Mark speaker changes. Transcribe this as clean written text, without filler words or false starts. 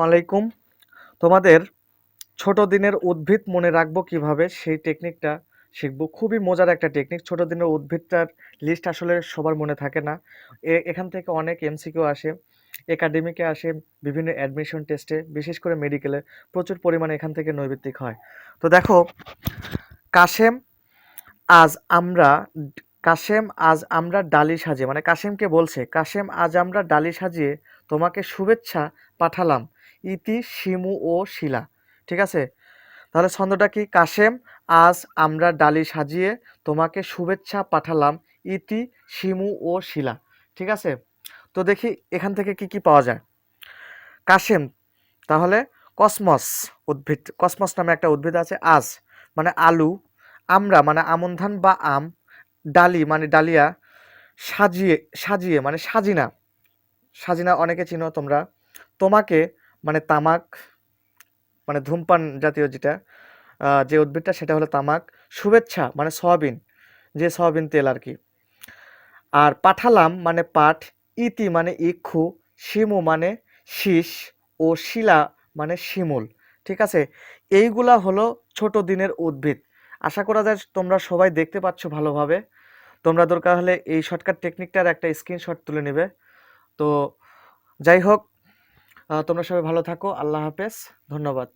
Speaker 1: আলাইকুম। তোমাদের ছোট দিনের উদ্ভিদ মনে রাখবো কিভাবে সেই টেকনিকটা শিখবো। খুবই মজার একটা টেকনিক। ছোট দিনের উদ্ভিদটার লিস্ট আসলে সবার মনে থাকে না। এখান থেকে অনেক এমসিকিউ আসে, একাডেমিকে আসে, বিভিন্ন অ্যাডমিশন টেস্টে, বিশেষ করে মেডিকেলে প্রচুর পরিমাণে এখান থেকে নৈর্ব্যক্তিক হয়। তো দেখো, কাশেম আজ আমরা কাশেম আজ আমরা ডালি সাজিয়ে, মানে কাশেমকে বলছে, কাশেম আজ আমরা ডালি সাজিয়ে তোমাকে শুভেচ্ছা পাঠালাম, ইতি শিমু ও শিলা। ঠিক আছে, তাহলে ছন্দটা কি? কাশেম আজ আমরা ডালি সাজিয়ে তোমাকে শুভেচ্ছা পাঠালাম, ইতি শিমু ও শিলা। ঠিক আছে, তো দেখি এখান থেকে কি কি পাওয়া যায়। কাশেম, তাহলে কসমস, উদ্ভিদ, কসমস নামে একটা উদ্ভিদ আছে। আজ মানে আলু, আমরা মানে আমন ধান বা আম, ডালি মানে ডালিয়া, সাজিয়ে, সাজিয়ে মানে সাজিনা, সাজিনা অনেকে চিনো তোমরা, তোমাকে মানে তামাক, মানে ধূমপান জাতীয় যেটা, যে উদ্ভিদটা সেটা হলো তামাক, শুভেচ্ছা মানে সয়াবিন, যে সয়াবিন তেল আর কি, আর পাঠালাম মানে পাঠ, ইতি মানে ইক্ষু, শিমু মানে শীষ, ও শিলা মানে শিমুল। ঠিক আছে, এইগুলা হলো ছোট দিনের উদ্ভিদ। আশা করা যায় তোমরা সবাই দেখতে পাচ্ছ ভালোভাবে। তোমরা দরকার হলে এই শর্টকাট টেকনিকটার একটা স্ক্রিনশট তুলে নেবে। তো যাই হোক, তোমরা সবাই ভালো থাকো। আল্লাহ হাফেজ, ধন্যবাদ।